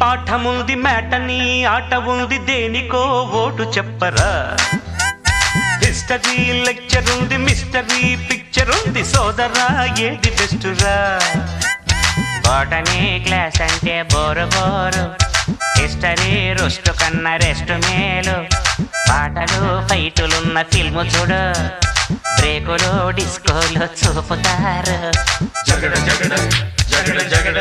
పాఠముంది matinee ఆట ఉంది దేనికో ఓటు చెప్పరా హిస్టరీ లెక్చర్ ఉంది మిస్టరీ పిక్చర్ ఉంది సోదరా ఏది బెస్టురా బోటనీ క్లాస్ అంటే బోరు బోరు హిస్టరీ రుస్టు కన్నా రెస్ట్ మేలు పాటలు ఫైటులున్న ఫిల్ము చూడు బ్రేకులు డిస్కోలు చూపుతారు జగడ జగడ జగడ జగడ